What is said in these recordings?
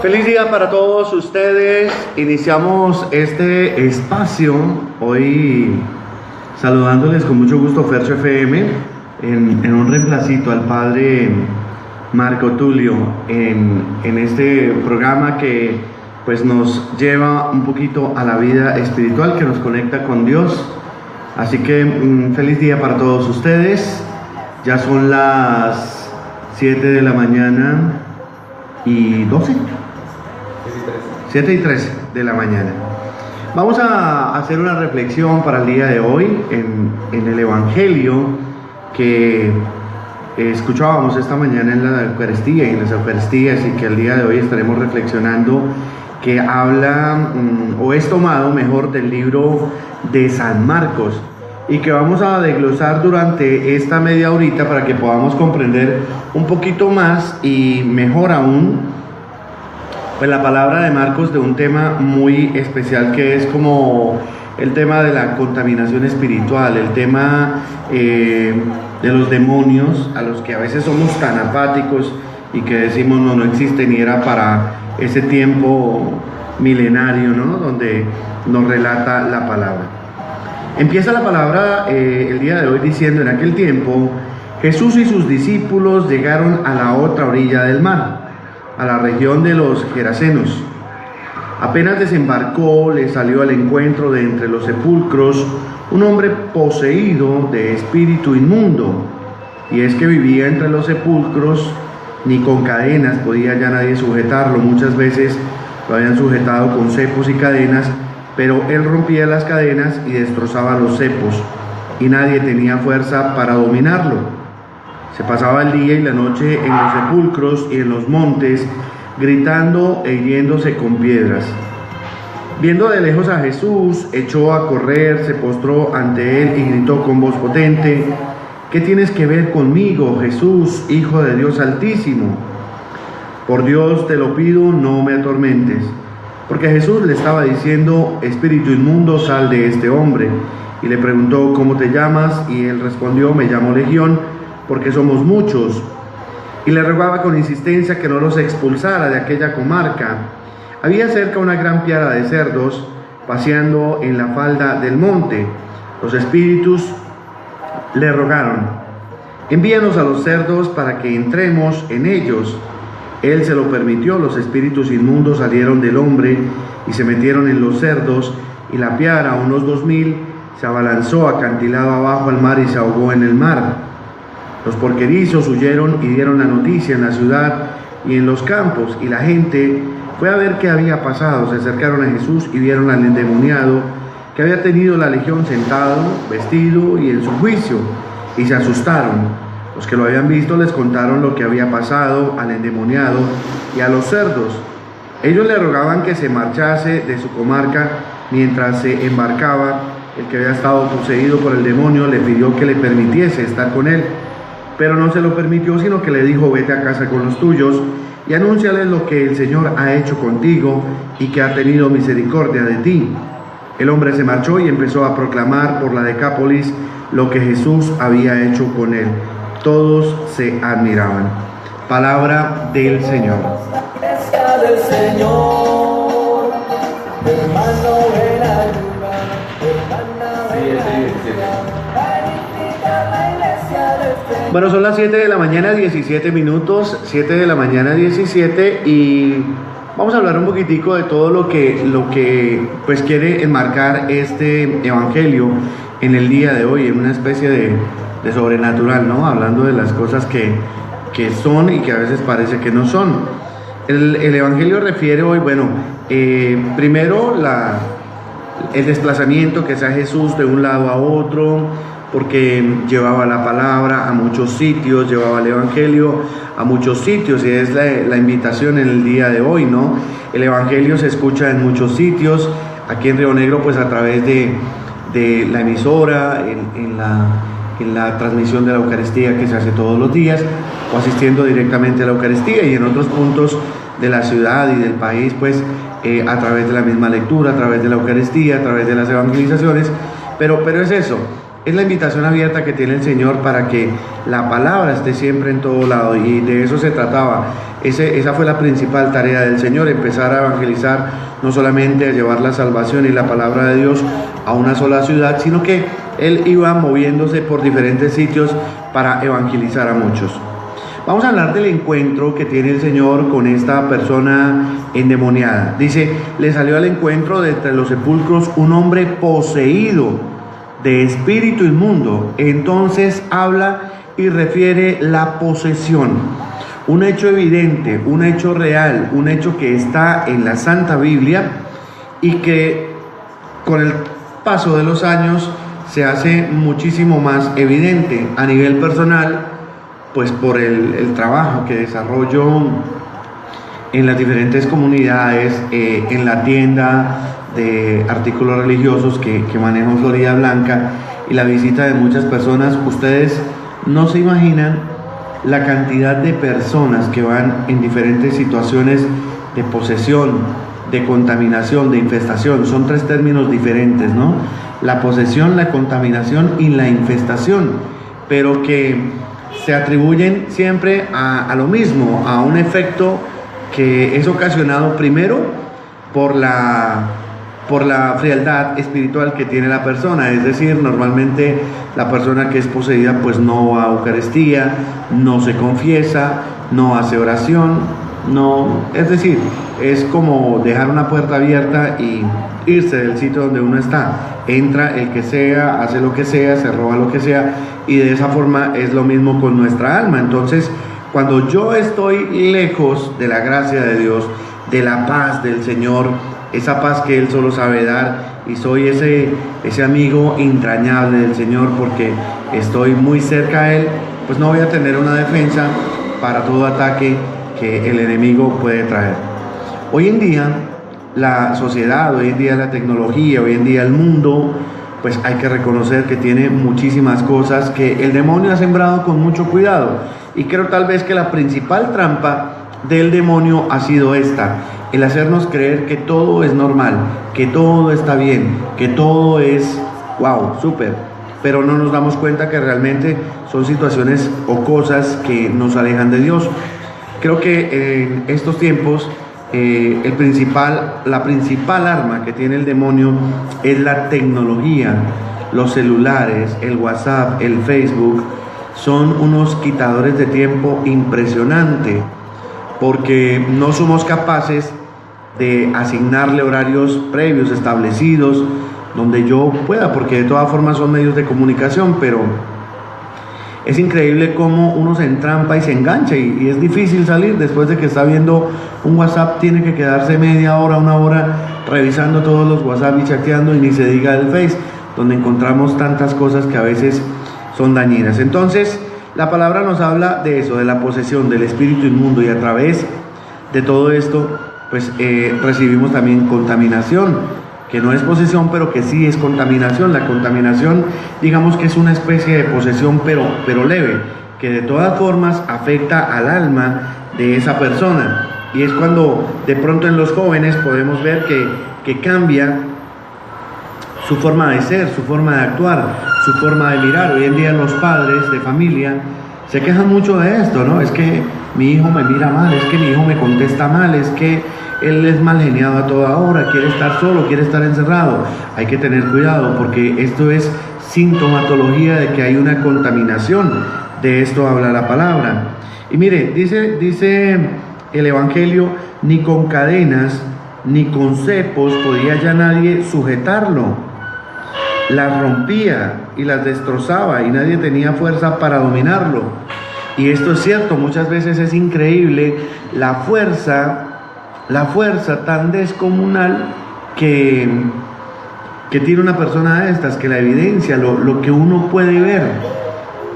Feliz día para todos ustedes. Iniciamos este espacio hoy saludándoles con mucho gusto Fercho FM en un reemplacito al padre Marco Tulio en este programa que pues nos lleva un poquito a la vida espiritual, que nos conecta con Dios. Así que feliz día para todos ustedes. Ya son las 7 de la mañana y 12. 7 y 13 de la mañana. Vamos a hacer una reflexión para el día de hoy en el Evangelio que escuchábamos esta mañana en la Eucaristía y en las Eucaristías, y que el día de hoy estaremos reflexionando, que habla o es tomado mejor del libro de San Marcos, y que vamos a desglosar durante esta media horita para que podamos comprender un poquito más y mejor aún pues la palabra de Marcos, de un tema muy especial que es como el tema de la contaminación espiritual, el tema de los demonios, a los que a veces somos tan apáticos y que decimos no existen, y era para ese tiempo milenario, ¿no?, donde nos relata la palabra. Empieza la palabra el día de hoy diciendo: en aquel tiempo Jesús y sus discípulos llegaron a la otra orilla del mar, a la región de los Gerasenos. Apenas desembarcó, le salió al encuentro de entre los sepulcros un hombre poseído de espíritu inmundo, y es que vivía entre los sepulcros, ni con cadenas podía ya nadie sujetarlo. Muchas veces lo habían sujetado con cepos y cadenas, pero él rompía las cadenas y destrozaba los cepos, y nadie tenía fuerza para dominarlo. Se pasaba el día y la noche en los sepulcros y en los montes, gritando e hiriéndose con piedras. Viendo de lejos a Jesús, echó a correr, se postró ante él y gritó con voz potente: ¿qué tienes que ver conmigo, Jesús, Hijo de Dios Altísimo? Por Dios te lo pido, no me atormentes. Porque Jesús le estaba diciendo: espíritu inmundo, sal de este hombre. Y le preguntó: ¿cómo te llamas? Y él respondió: me llamo Legión, porque somos muchos. Y le rogaba con insistencia que no los expulsara de aquella comarca. Había cerca una gran piara de cerdos paseando en la falda del monte. Los espíritus le rogaron: envíanos a los cerdos para que entremos en ellos. Él se lo permitió. Los espíritus inmundos salieron del hombre y se metieron en los cerdos, y la piara, unos 2000, se abalanzó acantilado abajo al mar y se ahogó en el mar. Los porquerizos huyeron y dieron la noticia en la ciudad y en los campos, y la gente fue a ver qué había pasado. Se acercaron a Jesús y vieron al endemoniado que había tenido la legión sentado, vestido y en su juicio, y se asustaron. Los que lo habían visto les contaron lo que había pasado al endemoniado y a los cerdos. Ellos le rogaban que se marchase de su comarca. Mientras se embarcaba, el que había estado poseído por el demonio le pidió que le permitiese estar con él, pero no se lo permitió, sino que le dijo: vete a casa con los tuyos y anúnciales lo que el Señor ha hecho contigo y que ha tenido misericordia de ti. El hombre se marchó y empezó a proclamar por la Decápolis lo que Jesús había hecho con él. Todos se admiraban. Palabra del Señor. Bueno, son las 7 de la mañana, 17 minutos, 7 de la mañana, 17, y vamos a hablar un poquitico de todo lo que pues quiere enmarcar este evangelio en el día de hoy, en una especie de sobrenatural, ¿no? Hablando de las cosas que son y que a veces parece que no son. El evangelio refiere hoy, primero el desplazamiento que hace Jesús de un lado a otro, porque llevaba la palabra a muchos sitios, llevaba el evangelio a muchos sitios, y es la invitación en el día de hoy, ¿no? El evangelio se escucha en muchos sitios, aquí en Río Negro, pues a través de la emisora, en la transmisión de la Eucaristía que se hace todos los días, o asistiendo directamente a la Eucaristía, y en otros puntos de la ciudad y del país, pues a través de la misma lectura, a través de la Eucaristía, a través de las evangelizaciones, pero es eso. Es la invitación abierta que tiene el Señor para que la palabra esté siempre en todo lado, y de eso se trataba. Esa fue la principal tarea del Señor, empezar a evangelizar, no solamente a llevar la salvación y la palabra de Dios a una sola ciudad, sino que Él iba moviéndose por diferentes sitios para evangelizar a muchos. Vamos a hablar del encuentro que tiene el Señor con esta persona endemoniada. Dice, le salió al encuentro de entre los sepulcros un hombre poseído de espíritu inmundo. Entonces habla y refiere la posesión, un hecho evidente, un hecho real, un hecho que está en la Santa Biblia y que con el paso de los años se hace muchísimo más evidente a nivel personal, pues por el trabajo que desarrollo en las diferentes comunidades, en la tienda de artículos religiosos que manejo en Florida Blanca, y la visita de muchas personas. Ustedes no se imaginan la cantidad de personas que van en diferentes situaciones de posesión, de contaminación, de infestación. Son tres términos diferentes, ¿no? La posesión, la contaminación y la infestación, pero que se atribuyen siempre a lo mismo, a un efecto que es ocasionado primero por la frialdad espiritual que tiene la persona. Es decir, normalmente la persona que es poseída pues no va a Eucaristía, no se confiesa, no hace oración, es decir, es como dejar una puerta abierta y irse del sitio donde uno está. Entra el que sea, hace lo que sea, se roba lo que sea, y de esa forma es lo mismo con nuestra alma. Entonces, cuando yo estoy lejos de la gracia de Dios, de la paz del Señor, esa paz que Él solo sabe dar, y soy ese amigo entrañable del Señor porque estoy muy cerca a Él, pues no voy a tener una defensa para todo ataque que el enemigo puede traer. Hoy en día la sociedad, hoy en día la tecnología, hoy en día el mundo, pues hay que reconocer que tiene muchísimas cosas que el demonio ha sembrado con mucho cuidado, y creo tal vez que la principal trampa del demonio ha sido esta: el hacernos creer que todo es normal, que todo está bien, que todo es wow, súper, pero no nos damos cuenta que realmente son situaciones o cosas que nos alejan de Dios. Creo que en estos tiempos la principal arma que tiene el demonio es la tecnología, los celulares, el WhatsApp, el Facebook. Son unos quitadores de tiempo impresionante, porque no somos capaces de asignarle horarios previos establecidos donde yo pueda, porque de todas formas son medios de comunicación, pero es increíble cómo uno se entrampa y se engancha, y es difícil salir. Después de que está viendo un WhatsApp, tiene que quedarse media hora, una hora revisando todos los WhatsApp y chateando, y ni se diga el Face, donde encontramos tantas cosas que a veces son dañinas. Entonces la palabra nos habla de eso, de la posesión del espíritu inmundo, y a través de todo esto pues recibimos también contaminación, que no es posesión, pero que sí es contaminación. La contaminación, digamos que es una especie de posesión, pero leve, que de todas formas afecta al alma de esa persona, y es cuando de pronto en los jóvenes podemos ver que cambia su forma de ser, su forma de actuar, su forma de mirar. Hoy en día los padres de familia se quejan mucho de esto, ¿no? Es que mi hijo me mira mal, es que mi hijo me contesta mal, es que él es mal geniado a toda hora, quiere estar solo, quiere estar encerrado. Hay que tener cuidado, porque esto es sintomatología de que hay una contaminación. De esto habla la palabra. Y mire, dice el Evangelio: ni con cadenas ni con cepos podía ya nadie sujetarlo. Las rompía y las destrozaba, y nadie tenía fuerza para dominarlo. Y esto es cierto, muchas veces es increíble la fuerza tan descomunal que tiene una persona de estas, que la evidencia, lo que uno puede ver.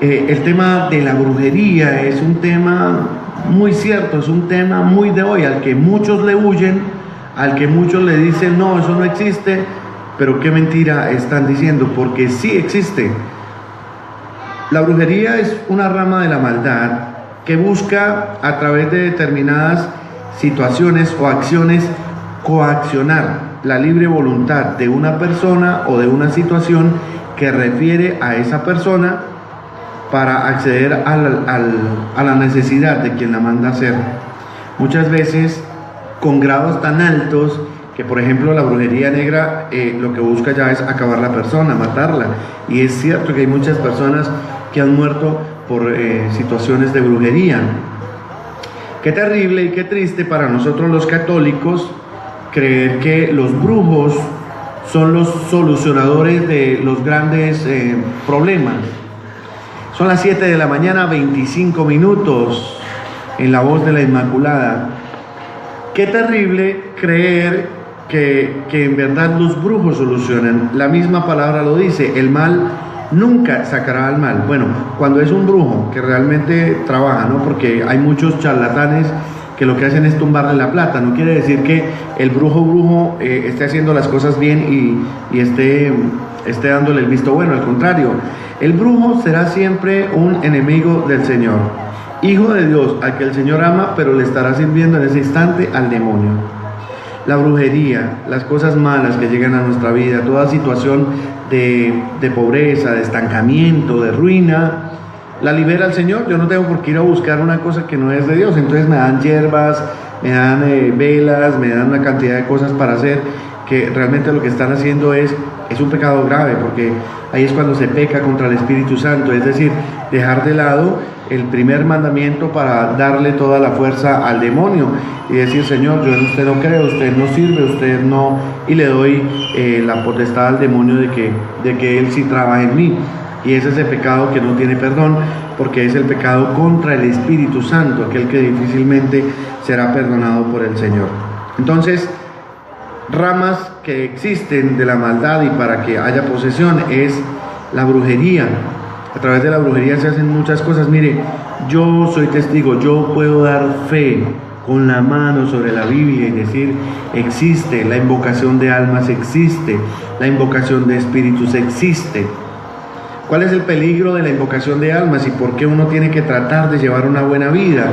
El tema de la brujería es un tema muy cierto, es un tema muy de hoy, al que muchos le huyen, al que muchos le dicen no, eso no existe. Pero qué mentira están diciendo, porque sí existe. La brujería es una rama de la maldad que busca, a través de determinadas situaciones o acciones, coaccionar la libre voluntad de una persona o de una situación que refiere a esa persona para acceder a la necesidad de quien la manda a hacer. Muchas veces con grados tan altos que, por ejemplo, la brujería negra lo que busca ya es acabar la persona, matarla. Y es cierto que hay muchas personas que han muerto por situaciones de brujería. Qué terrible y qué triste para nosotros los católicos creer que los brujos son los solucionadores de los grandes problemas. Son las 7 de la mañana, 25 minutos, en la voz de la Inmaculada. Qué terrible creer que en verdad los brujos solucionan. La misma palabra lo dice, el mal nunca sacará al mal. Bueno, cuando es un brujo que realmente trabaja, ¿no? Porque hay muchos charlatanes que lo que hacen es tumbarle la plata. No quiere decir que el brujo esté haciendo las cosas bien y esté dándole el visto bueno. Al contrario, el brujo será siempre un enemigo del Señor, hijo de Dios al que el Señor ama, pero le estará sirviendo en ese instante al demonio. La brujería, las cosas malas que llegan a nuestra vida, toda situación de pobreza, de estancamiento, de ruina, la libera el Señor. Yo no tengo por qué ir a buscar una cosa que no es de Dios. Entonces me dan hierbas, me dan velas, me dan una cantidad de cosas para hacer, que realmente lo que están haciendo es un pecado grave, porque ahí es cuando se peca contra el Espíritu Santo, es decir, dejar de lado el primer mandamiento para darle toda la fuerza al demonio y decir: Señor, yo en usted no creo, usted no sirve, usted no, y le doy la potestad al demonio de que él sí trabaja en mí. Y es ese pecado que no tiene perdón, porque es el pecado contra el Espíritu Santo, aquel que difícilmente será perdonado por el Señor. Entonces, ramas que existen de la maldad y para que haya posesión es la brujería. A través de la brujería se hacen muchas cosas. Mire, yo soy testigo, yo puedo dar fe con la mano sobre la Biblia y decir: existe, la invocación de almas existe, la invocación de espíritus existe. ¿Cuál es el peligro de la invocación de almas y por qué uno tiene que tratar de llevar una buena vida?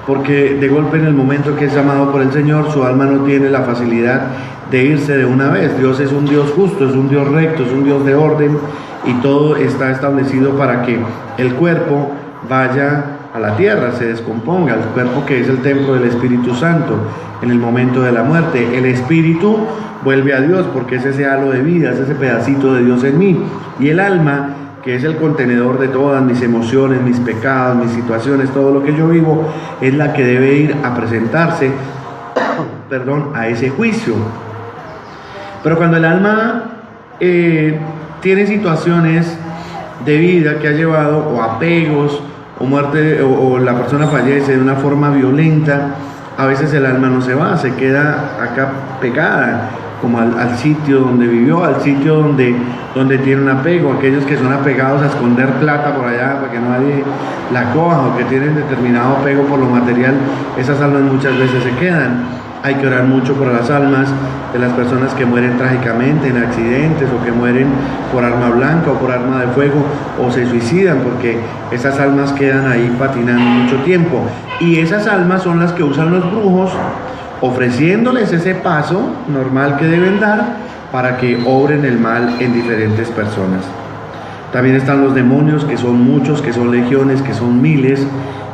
Porque de golpe, en el momento que es llamado por el Señor, su alma no tiene la facilidad de irse de una vez. Dios es un Dios justo, es un Dios recto, es un Dios de orden, y todo está establecido para que el cuerpo vaya a la tierra, se descomponga, el cuerpo que es el templo del Espíritu Santo. En el momento de la muerte, el espíritu vuelve a Dios, porque es ese halo de vida, es ese pedacito de Dios en mí, y el alma, que es el contenedor de todas mis emociones, mis pecados, mis situaciones, todo lo que yo vivo, es la que debe ir a presentarse, a ese juicio. Pero cuando el alma tiene situaciones de vida que ha llevado, o apegos, o muerte, o la persona fallece de una forma violenta, a veces el alma no se va, se queda acá pegada, como al sitio donde vivió, al sitio donde tiene un apego. Aquellos que son apegados a esconder plata por allá para que nadie la coja, o que tienen determinado apego por lo material, esas almas muchas veces se quedan. Hay que orar mucho por las almas de las personas que mueren trágicamente en accidentes, o que mueren por arma blanca o por arma de fuego, o se suicidan, porque esas almas quedan ahí patinando mucho tiempo. Y esas almas son las que usan los brujos, ofreciéndoles ese paso normal que deben dar para que obren el mal en diferentes personas. También están los demonios, que son muchos, que son legiones, que son miles,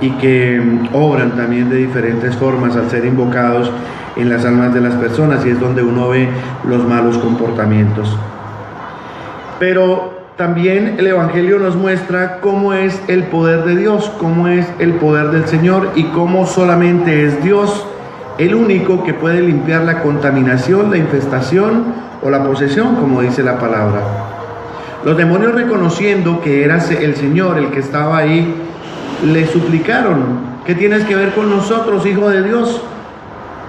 y que obran también de diferentes formas al ser invocados en las almas de las personas, y es donde uno ve los malos comportamientos. Pero también el Evangelio nos muestra cómo es el poder de Dios, cómo es el poder del Señor, y cómo solamente es Dios el único que puede limpiar la contaminación, la infestación o la posesión, como dice la palabra. Los demonios, reconociendo que era el Señor el que estaba ahí, le suplicaron: ¿qué tienes que ver con nosotros, Hijo de Dios?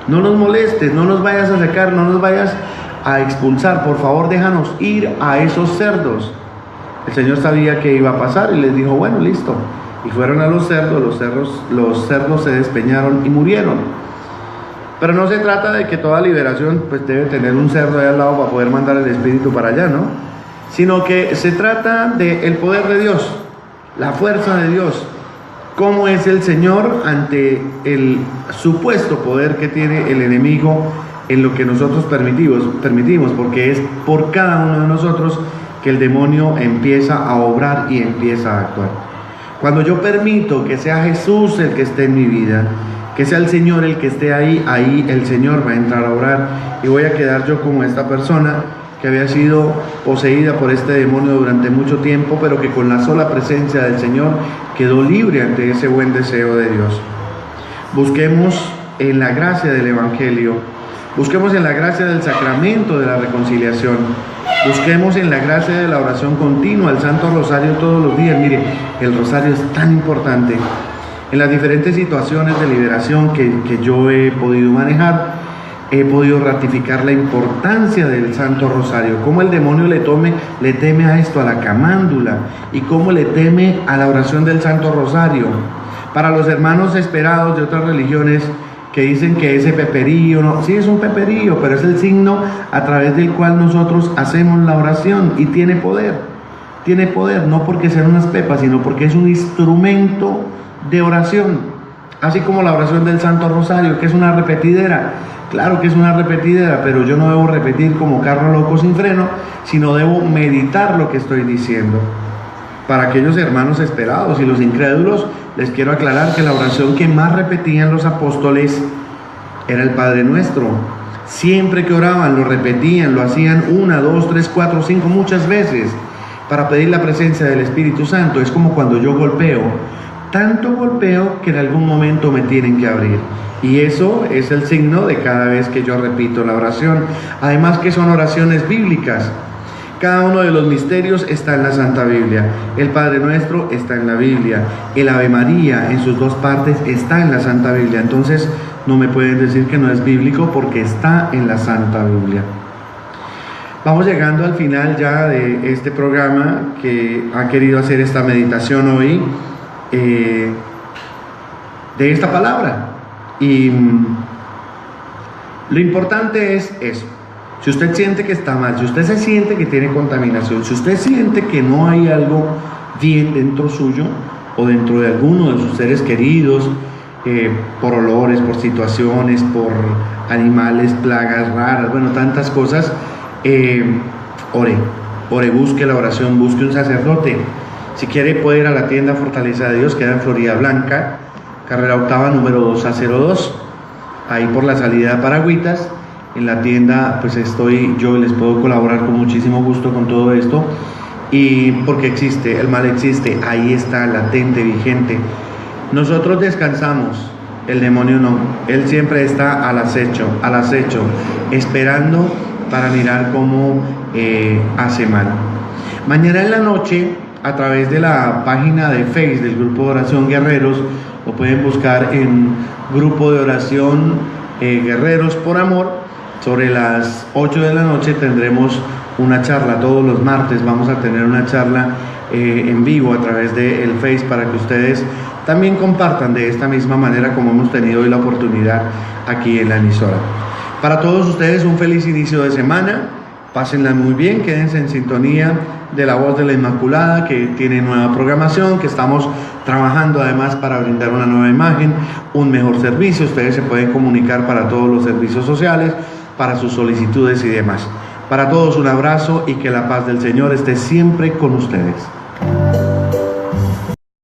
No nos molestes, no nos vayas a sacar, no nos vayas a expulsar, por favor déjanos ir a esos cerdos. El Señor sabía que iba a pasar y les dijo: bueno, listo. Y fueron a los cerdos, los cerdos se despeñaron y murieron. Pero no se trata de que toda liberación pues debe tener un cerdo ahí al lado para poder mandar el espíritu para allá, ¿no? Sino que se trata del poder de Dios, la fuerza de Dios, cómo es el Señor ante el supuesto poder que tiene el enemigo en lo que nosotros permitimos, porque es por cada uno de nosotros que el demonio empieza a obrar y empieza a actuar. Cuando yo permito que sea Jesús el que esté en mi vida, que sea el Señor el que esté ahí, ahí el Señor va a entrar a obrar y voy a quedar yo como esta persona que había sido poseída por este demonio durante mucho tiempo, pero que con la sola presencia del Señor quedó libre ante ese buen deseo de Dios. Busquemos en la gracia del Evangelio, busquemos en la gracia del sacramento de la reconciliación, busquemos en la gracia de la oración continua, el Santo Rosario todos los días. Mire, el Rosario es tan importante. En las diferentes situaciones de liberación que yo he podido manejar, he podido ratificar la importancia del Santo Rosario, cómo el demonio le teme a esto, a la camándula, y cómo le teme a la oración del Santo Rosario. Para los hermanos esperados de otras religiones que dicen que ese peperillo, no, sí es un peperillo, pero es el signo a través del cual nosotros hacemos la oración y tiene poder, no porque sean unas pepas, sino porque es un instrumento de oración, así como la oración del Santo Rosario, que es una repetidera. Claro que es una repetidera, pero yo no debo repetir como carro loco sin freno, sino debo meditar lo que estoy diciendo. Para aquellos hermanos esperados y los incrédulos, les quiero aclarar que la oración que más repetían los apóstoles era el Padre Nuestro. Siempre que oraban, lo repetían, lo hacían 1, 2, 3, 4, 5, muchas veces, para pedir la presencia del Espíritu Santo. Es como cuando yo golpeo, tanto golpeo que en algún momento me tienen que abrir. Y eso es el signo de cada vez que yo repito la oración. Además que son oraciones bíblicas. Cada uno de los misterios está en la Santa Biblia. El Padre Nuestro está en la Biblia. El Ave María en sus dos partes está en la Santa Biblia. Entonces no me pueden decir que no es bíblico porque está en la Santa Biblia. Vamos llegando al final ya de este programa que ha querido hacer esta meditación hoy de esta palabra. Y lo importante es eso. Si usted siente que está mal, si usted se siente que tiene contaminación, si usted siente que no hay algo bien dentro suyo o dentro de alguno de sus seres queridos, por olores, por situaciones, por animales, plagas raras, bueno, tantas cosas, ore, busque la oración, busque un sacerdote. Si quiere puede ir a la tienda Fortaleza de Dios, queda en Florida Blanca, carrera octava, número 2A02, ahí por la salida de Paragüitas. En la tienda pues estoy yo, les puedo colaborar con muchísimo gusto con todo esto, y porque existe, el mal existe, ahí está latente, vigente. Nosotros descansamos, el demonio no, él siempre está al acecho, esperando para mirar cómo hace mal. Mañana en la noche, a través de la página de Facebook del Grupo de Oración Guerreros, lo pueden buscar en Grupo de Oración Guerreros por Amor. Sobre las 8 de la noche tendremos una charla. Todos los martes vamos a tener una charla en vivo a través del Face para que ustedes también compartan de esta misma manera como hemos tenido hoy la oportunidad aquí en la emisora. Para todos ustedes un feliz inicio de semana. Pásenla muy bien, quédense en sintonía de La Voz de la Inmaculada, que tiene nueva programación, que estamos trabajando además para brindar una nueva imagen, un mejor servicio. Ustedes se pueden comunicar para todos los servicios sociales, para sus solicitudes y demás. Para todos un abrazo y que la paz del Señor esté siempre con ustedes.